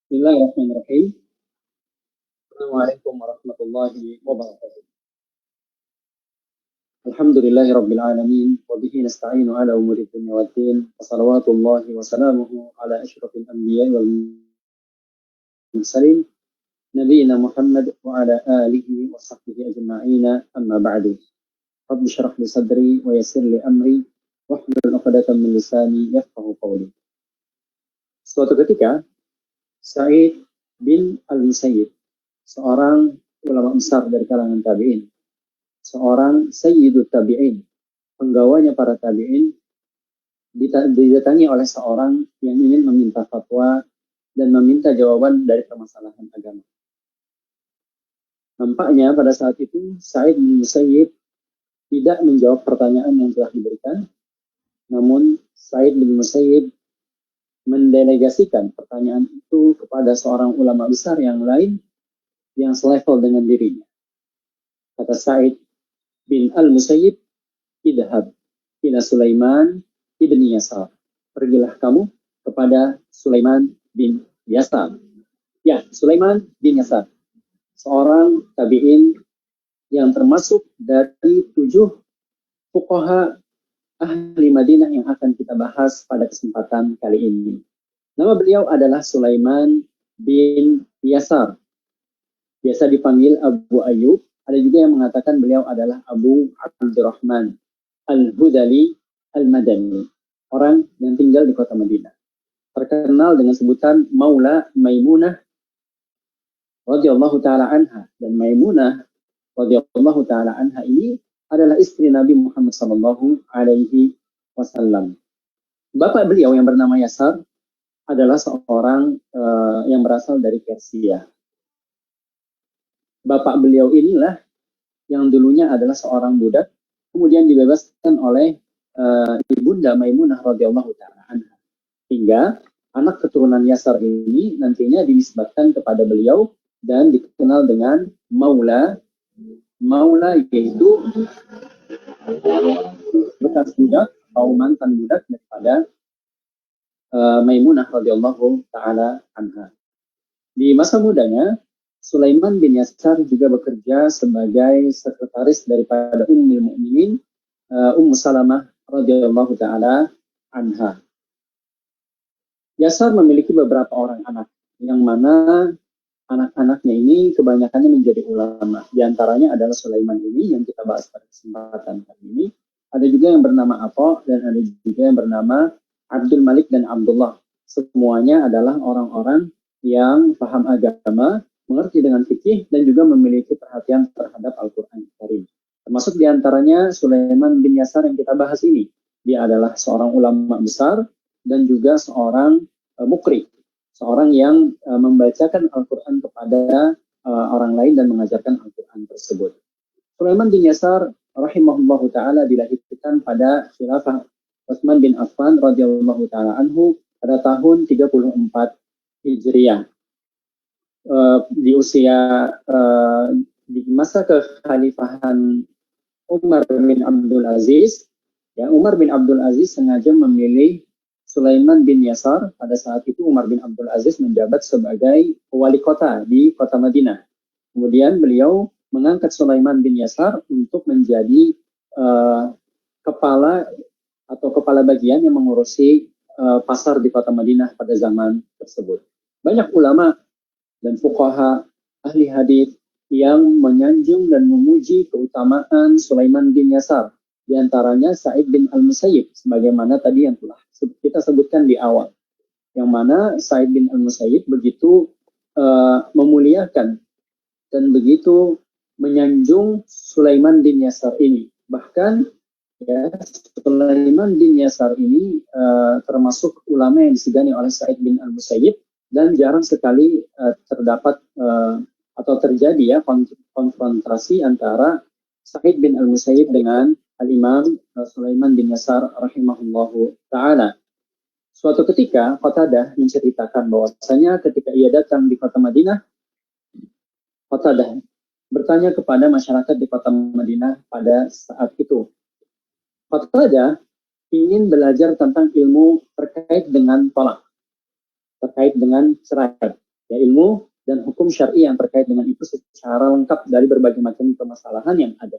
Bismillahirrahmanirrahim. Assalamualaikum warahmatullahi wabarakatuh. Alhamdulillahi rabbil alamin wa bihi nasta'inu ala umuri dunya waddin. Wa salawatullahi wa salamuhu ala asyrafil anbiya'i wal mursalin nabiyina Muhammad wa ala alihi wa sahbihi ajma'ina amma ba'du. Rabbi syrah li sadri wa yassir li amri wahlul 'uqdatam min lisani yafqahu qawli. Suatu ketika Sa'id bin Al-Musayyib, seorang ulama besar dari kalangan tabi'in, seorang sayyidut tabi'in, penggawanya para tabi'in, didatangi oleh seorang yang ingin meminta fatwa dan meminta jawaban dari permasalahan agama. Nampaknya pada saat itu Sa'id bin Musayyib tidak menjawab pertanyaan yang telah diberikan, namun Sa'id bin Musayyib mendelegasikan pertanyaan itu kepada seorang ulama besar yang lain yang selevel dengan dirinya. Kata Sa'id bin Al-Musayyib, idhab ila Sulaiman ibn Yasar. Pergilah kamu kepada Sulaiman bin Yasar. Ya, Sulaiman bin Yasar, seorang tabi'in yang termasuk dari 7 fuqaha ahli Madinah yang akan kita bahas pada kesempatan kali ini. Nama beliau adalah Sulaiman bin Yasar. Biasa dipanggil Abu Ayyub. Ada juga yang mengatakan beliau adalah Abu Abdurrahman Al-Hudali Al-Madani. Orang yang tinggal di kota Madinah. Terkenal dengan sebutan Maula Maimunah radhiyallahu ta'ala anha. Dan Maimunah radhiyallahu ta'ala anha ini adalah istri Nabi Muhammad sallallahu alaihi wasallam. Bapak beliau yang bernama Yasar adalah seorang yang berasal dari Persia. Bapak beliau inilah yang dulunya adalah seorang budak, kemudian dibebaskan oleh ibunda Maimunah radhiyallahu ta'ala anha. Hingga anak keturunan Yasar ini nantinya dinisbatkan kepada beliau dan dikenal dengan Maula. Maula yaitu bekas budak atau mantan budak daripada Maimunah radhiyallahu ta'ala anha. Di masa mudanya, Sulaiman bin Yasar juga bekerja sebagai sekretaris daripada Ummul Mukminin Ummu Salamah radhiyallahu ta'ala anha. Yasar memiliki beberapa orang anak, yang mana anak-anaknya ini kebanyakannya menjadi ulama. Di antaranya adalah Sulaiman ini yang kita bahas pada kesempatan kali ini. Ada juga yang bernama Atha dan ada juga yang bernama Abdul Malik dan Abdullah. Semuanya adalah orang-orang yang paham agama, mengerti dengan fikih dan juga memiliki perhatian terhadap Al-Quran Karim. Termasuk di antaranya Sulaiman bin Yasar yang kita bahas ini. Dia adalah seorang ulama besar dan juga seorang mukri. Seorang yang membacakan Al-Quran kepada orang lain dan mengajarkan Al-Quran tersebut. Sulaiman bin Yasar rahimahullahu ta'ala dilahirkan pada khilafah Utsman bin Affan radhiyallahu ta'ala anhu pada tahun 34 Hijriah. Di usia di masa kekhalifahan Umar bin Abdul Aziz, ya, Umar bin Abdul Aziz sengaja memilih Sulaiman bin Yasar. Pada saat itu Umar bin Abdul Aziz menjabat sebagai wali kota di kota Madinah. Kemudian beliau mengangkat Sulaiman bin Yasar untuk menjadi kepala bagian yang mengurusi pasar di kota Madinah pada zaman tersebut. Banyak ulama dan fuqaha ahli hadis yang menyanjung dan memuji keutamaan Sulaiman bin Yasar. Di antaranya Sa'id bin Al-Musayyib, sebagaimana tadi yang telah kita sebutkan di awal. Yang mana Sa'id bin Al-Musayyib begitu memuliakan dan begitu menyanjung Sulaiman bin Yasar ini. Bahkan ya, Sulaiman bin Yasar ini termasuk ulama yang disegani oleh Sa'id bin Al-Musayyib dan jarang sekali terdapat atau terjadi ya konfrontasi antara Sa'id bin Al-Musayyib dengan Al-Imam Sulaiman bin Yasar rahimahullahu ta'ala. Suatu ketika Qatadah menceritakan bahwasanya ketika ia datang di kota Madinah, Qatadah bertanya kepada masyarakat di kota Madinah pada saat itu. Qatadah ingin belajar tentang ilmu terkait dengan tolak, terkait dengan cerai. ya ilmu dan hukum syar'i yang terkait dengan itu secara lengkap dari berbagai macam permasalahan yang ada.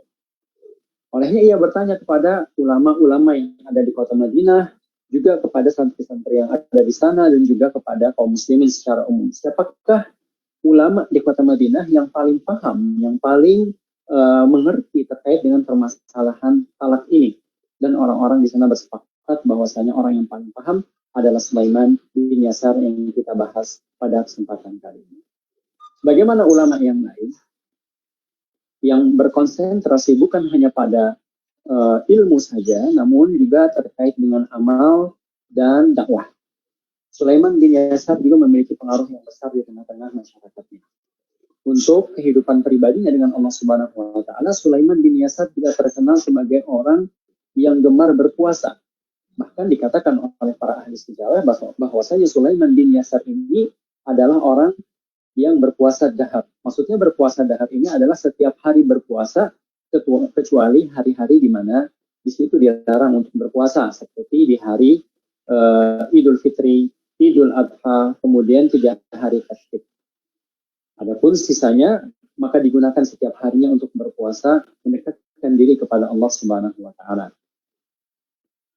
Olehnya ia bertanya kepada ulama-ulama yang ada di kota Madinah, juga kepada santri-santri yang ada di sana, dan juga kepada kaum muslimin secara umum. Siapakah ulama di kota Madinah yang paling paham, yang paling mengerti terkait dengan permasalahan talak ini? Dan orang-orang di sana bersepakat bahwasanya orang yang paling paham adalah Sulaiman bin Yasar yang kita bahas pada kesempatan kali ini. Bagaimana ulama yang lain yang berkonsentrasi bukan hanya pada ilmu saja, namun juga terkait dengan amal dan dakwah. Sulaiman bin Yasar juga memiliki pengaruh yang besar di tengah-tengah masyarakatnya. Untuk kehidupan pribadinya dengan Allah Subhanahu wa Ta'ala, Sulaiman bin Yasar juga terkenal sebagai orang yang gemar berpuasa. Bahkan dikatakan oleh para ahli sejarah bahwasanya Sulaiman bin Yasar ini adalah orang yang berpuasa dahar. Maksudnya berpuasa dahar ini adalah setiap hari berpuasa, kecuali hari-hari di mana di situ dilarang untuk berpuasa, seperti di hari Idul Fitri, Idul Adha, kemudian 3 hari tasyrik. Adapun sisanya maka digunakan setiap harinya untuk berpuasa, mendekatkan diri kepada Allah Subhanahu wa Ta'ala.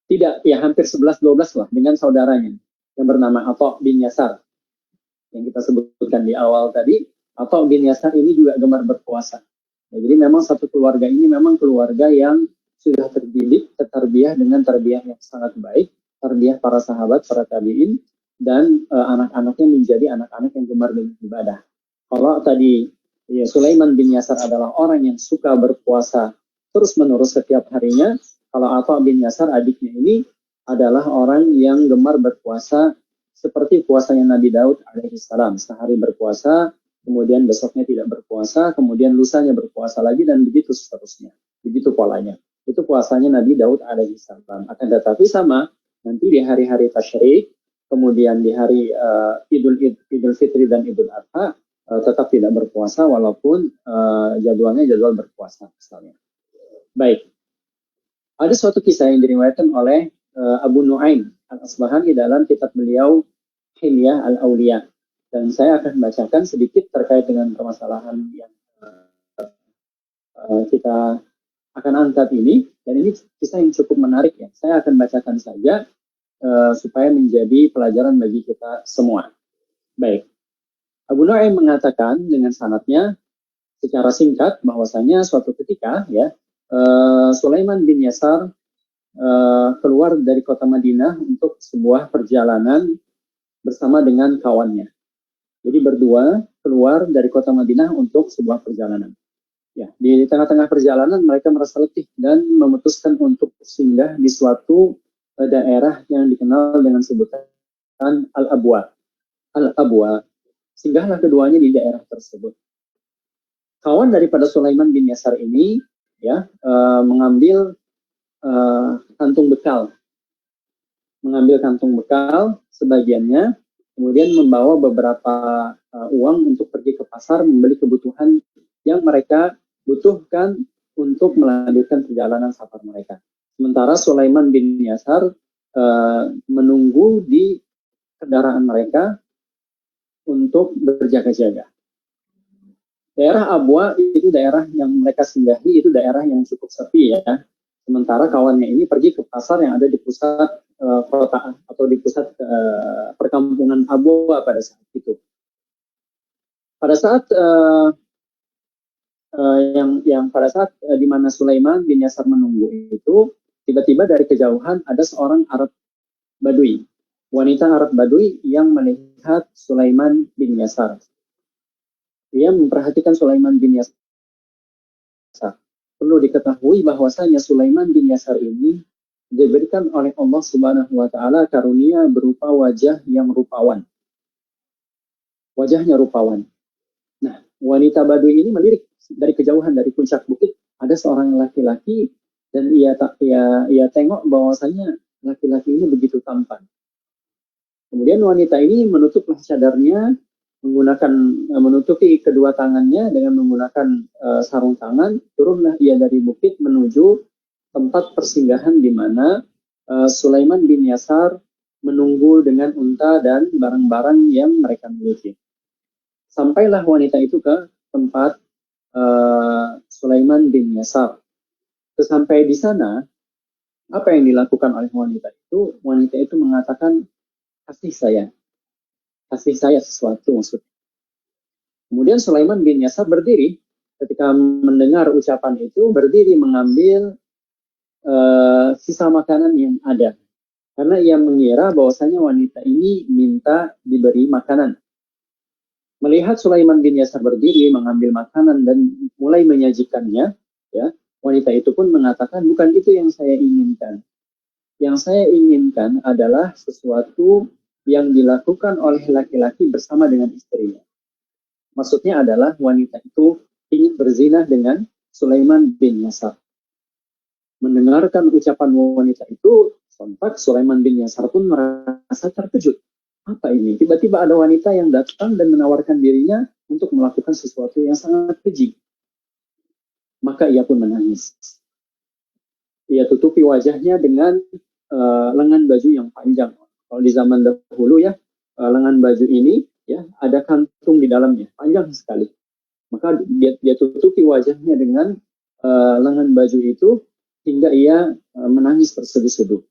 Tidak, ya hampir 11-12 lah dengan saudaranya yang bernama Atha bin Yasar yang kita sebutkan di awal tadi. Atha bin Yasar ini juga gemar berpuasa. Ya, jadi memang satu keluarga ini memang keluarga yang sudah terdidik, tertarbiyah dengan tarbiyah yang sangat baik, tarbiyah para sahabat, para tabi'in, dan anak-anaknya menjadi anak-anak yang gemar beribadah. Kalau tadi ya, Sulaiman bin Yasar adalah orang yang suka berpuasa terus-menerus setiap harinya, kalau Atha bin Yasar adiknya ini adalah orang yang gemar berpuasa seperti puasanya Nabi Daud alaihissalam, sehari berpuasa, kemudian besoknya tidak berpuasa, kemudian lusanya berpuasa lagi, dan begitu seterusnya. Begitu polanya. Itu puasanya Nabi Daud alaihissalam. Akan tetapi sama, nanti di hari-hari tasyrik, kemudian di hari Idul Fitri dan Idul Adha, tetap tidak berpuasa walaupun jadwalnya jadwal berpuasa misalnya. Baik. Ada suatu kisah yang diriwayatkan oleh Abu Nuaim Al-Asbahani dalam kitab beliau Hilyah Al-Awliya. Dan saya akan bacakan sedikit terkait dengan permasalahan yang kita akan angkat ini. Dan ini kisah yang cukup menarik ya. Saya akan bacakan saja supaya menjadi pelajaran bagi kita semua. Baik. Abu Nuaim mengatakan dengan sanadnya secara singkat bahwasanya suatu ketika ya Sulaiman bin Yasar keluar dari kota Madinah untuk sebuah perjalanan bersama dengan kawannya. Jadi berdua keluar dari kota Madinah untuk sebuah perjalanan. Ya, di tengah-tengah perjalanan mereka merasa letih dan memutuskan untuk singgah di suatu daerah yang dikenal dengan sebutan Al-Abwa. Al-Abwa. Singgahlah keduanya di daerah tersebut. Kawan daripada Sulaiman bin Yasar ini ya mengambil kantung bekal, sebagiannya, kemudian membawa beberapa uang untuk pergi ke pasar membeli kebutuhan yang mereka butuhkan untuk melanjutkan perjalanan safar mereka. Sementara Sulaiman bin Yasar menunggu di kendaraan mereka untuk berjaga-jaga. Daerah Abwa itu daerah yang mereka singgahi, itu daerah yang cukup sepi ya. Sementara kawannya ini pergi ke pasar yang ada di pusat kota atau di pusat perkampungan Abwa pada saat itu. Pada saat pada saat di mana Sulaiman bin Yasar menunggu itu, tiba-tiba dari kejauhan ada seorang Arab Badui, wanita Arab Badui yang melihat Sulaiman bin Yasar. Dia memperhatikan Sulaiman bin Yasar. Perlu diketahui bahwasanya Sulaiman bin Yasar ini diberikan oleh Allah Subhanahu wa Ta'ala karunia berupa wajah yang rupawan. Wajahnya rupawan. Nah, wanita Badui ini melirik dari kejauhan, dari puncak bukit, ada seorang laki-laki, dan ia tengok bahwasanya laki-laki ini begitu tampan. Kemudian wanita ini menutuplah cadarnya, menutupi kedua tangannya dengan menggunakan sarung tangan. Turunlah ia dari bukit menuju tempat persinggahan di mana Sulaiman bin Yasar menunggu dengan unta dan barang-barang yang mereka miliki. Sampailah wanita itu ke tempat Sulaiman bin Yasar. Sesampai di sana, apa yang dilakukan oleh wanita itu? Wanita itu mengatakan, kasih saya sesuatu maksudnya. Kemudian Sulaiman bin Yasar berdiri, ketika mendengar ucapan itu, berdiri mengambil sisa makanan yang ada. Karena ia mengira bahwasanya wanita ini minta diberi makanan. Melihat Sulaiman bin Yasar berdiri mengambil makanan dan mulai menyajikannya, ya, wanita itu pun mengatakan, bukan itu yang saya inginkan. Yang saya inginkan adalah sesuatu yang dilakukan oleh laki-laki bersama dengan istrinya. Maksudnya adalah wanita itu ingin berzina dengan Sulaiman bin Yasar. Mendengarkan ucapan wanita itu, sontak Sulaiman bin Yasar pun merasa terkejut. Apa ini? Tiba-tiba ada wanita yang datang dan menawarkan dirinya untuk melakukan sesuatu yang sangat keji. Maka ia pun menangis. Ia tutupi wajahnya dengan lengan baju yang panjang. Kalau di zaman dahulu ya, lengan baju ini ya ada kantung di dalamnya, panjang sekali. Maka dia tutupi wajahnya dengan lengan baju itu hingga ia menangis terseduh-seduh.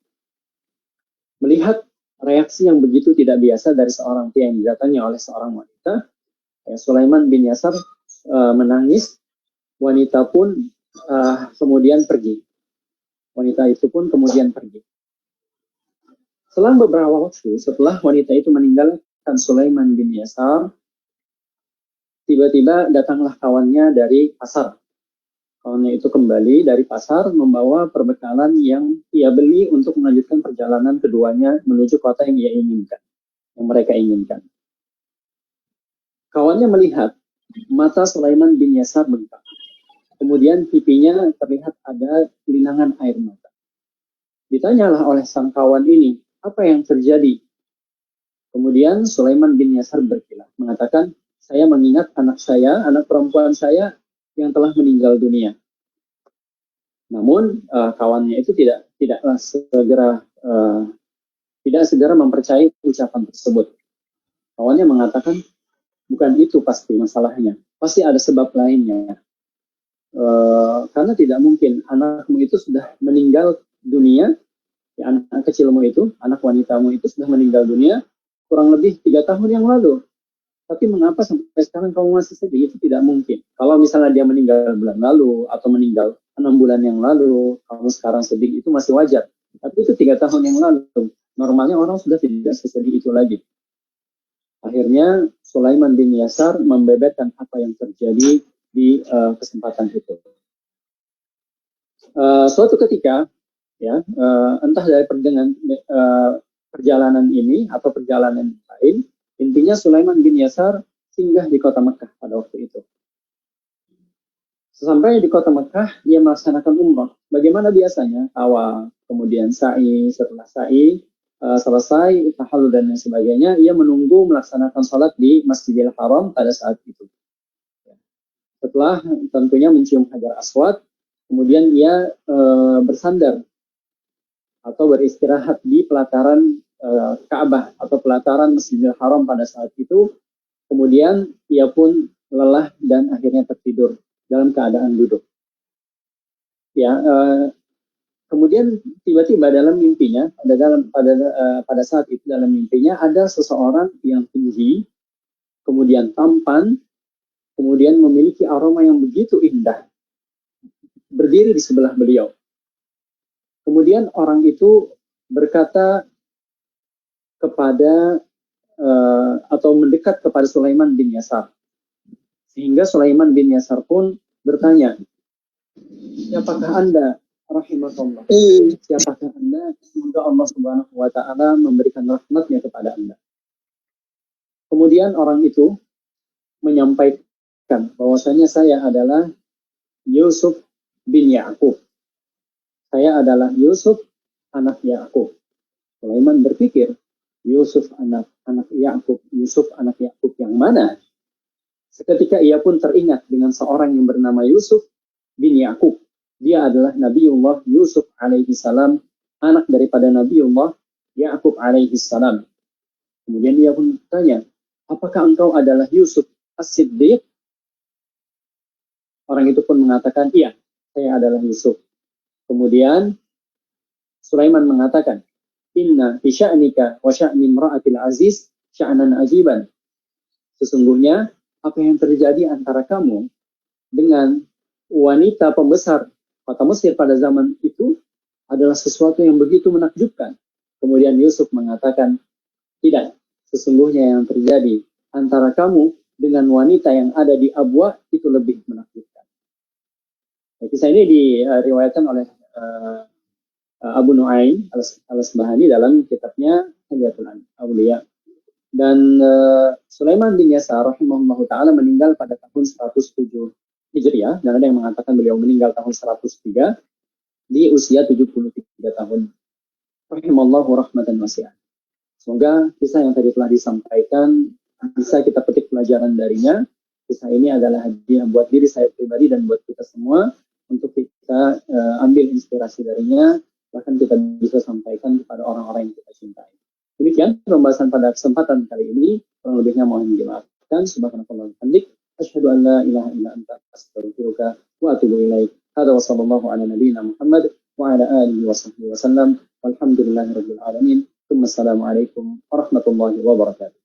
Melihat reaksi yang begitu tidak biasa dari seorang pria yang didatangi oleh seorang wanita, Sulaiman bin Yasar menangis. Wanita pun kemudian pergi. Wanita itu pun kemudian pergi. Selang beberapa waktu setelah wanita itu meninggalkan Sulaiman bin Yasar, tiba-tiba datanglah kawannya dari pasar. Kawannya itu kembali dari pasar membawa perbekalan yang ia beli untuk melanjutkan perjalanan keduanya menuju kota yang ia inginkan, yang mereka inginkan. Kawannya melihat mata Sulaiman bin Yasar bengkak. Kemudian pipinya terlihat ada linangan air mata. Ditanyalah oleh sang kawan ini, apa yang terjadi? Kemudian Sulaiman bin Yasar berkilah, mengatakan, saya mengingat anak saya, anak perempuan saya yang telah meninggal dunia. Namun kawannya itu tidak segera mempercayai ucapan tersebut. Kawannya mengatakan, bukan itu pasti masalahnya, pasti ada sebab lainnya. Karena tidak mungkin anakmu itu sudah meninggal dunia, ya, anak kecilmu itu, anak wanitamu itu sudah meninggal dunia kurang lebih 3 tahun yang lalu. Tapi mengapa sampai sekarang kamu masih sedih? Itu tidak mungkin. Kalau misalnya dia meninggal bulan lalu atau meninggal 6 bulan yang lalu, kamu sekarang sedih, itu masih wajar. Tapi itu 3 tahun yang lalu. Normalnya orang sudah tidak sesedih itu lagi. Akhirnya Sulaiman bin Yasar membebetkan apa yang terjadi di kesempatan itu. Suatu ketika, ya, entah dari perjalanan ini atau perjalanan lain, intinya Sulaiman bin Yasar singgah di kota Mekah pada waktu itu. Sesampai di kota Mekah, dia melaksanakan umrah. Bagaimana biasanya? Awal, kemudian sa'i, setelah sa'i, selesai, tahallul dan lain sebagainya, ia menunggu melaksanakan sholat di Masjidil Haram pada saat itu. Setelah tentunya mencium Hajar Aswad, kemudian ia bersandar atau beristirahat di pelataran Ka'bah atau pelataran Masjidil Haram pada saat itu. Kemudian ia pun lelah dan akhirnya tertidur dalam keadaan duduk. Ya, kemudian tiba-tiba dalam mimpinya, pada saat itu dalam mimpinya ada seseorang yang tinggi, kemudian tampan, kemudian memiliki aroma yang begitu indah, berdiri di sebelah beliau. Kemudian orang itu berkata kepada atau mendekat kepada Sulaiman bin Yasar, sehingga Sulaiman bin Yasar pun bertanya, siapakah Anda? Rahimahullah. Siapakah Anda? Semoga Allah Subhanahu wa Ta'ala memberikan rahmatnya kepada Anda. Kemudian orang itu menyampaikan bahwasanya saya adalah Yusuf bin Ya'qub. Saya adalah Yusuf anak Ya'qub. Sulaiman berpikir, Yusuf anak Ya'qub, Yusuf anak Ya'qub yang mana? Seketika ia pun teringat dengan seorang yang bernama Yusuf bin Ya'qub. Dia adalah Nabiullah Yusuf alaihi salam, anak daripada Nabiullah Ya'qub alaihi salam. Kemudian dia pun bertanya, apakah engkau adalah Yusuf As-Siddiq, orang itu pun mengatakan, iya, saya adalah Yusuf. Kemudian Sulaiman mengatakan, inna fi sya'nika wa sya'ni imra'atil aziz sya'nan ajiban. Sesungguhnya apa yang terjadi antara kamu dengan wanita pembesar kota Mesir pada zaman itu adalah sesuatu yang begitu menakjubkan. Kemudian Yusuf mengatakan, tidak, sesungguhnya yang terjadi antara kamu dengan wanita yang ada di Abwa itu lebih menakjubkan. Kisah ini diriwayatkan oleh Abu Nuaim al-Asbahani dalam kitabnya Hilyatul Auliya. Dan Sulaiman bin Yasar rahimahullahu taala meninggal pada tahun 107 Hijriah, dan ada yang mengatakan beliau meninggal tahun 103 di usia 73 tahun. Rahimallahu rahmatan wasi'ah. Semoga kisah yang tadi telah disampaikan bisa kita petik pelajaran darinya. Kisah ini adalah hadiah buat diri saya pribadi dan buat kita semua untuk kita ambil inspirasi darinya, bahkan kita bisa sampaikan kepada orang-orang yang kita cintai. Demikian pembahasan pada kesempatan kali ini. Kurang lebihnya mohon dimaafkan. Subhanallah wa bihamdik. Asyhadu an la ilaha illa anta astaghfiruka wa atubu ilaik. Hadza wa sallallahu ala nabiyyina Muhammad wa ala alihi wa sahbihi wa sallam. Walhamdulillahirabbil alamin. Assalamualaikum warahmatullahi wabarakatuh.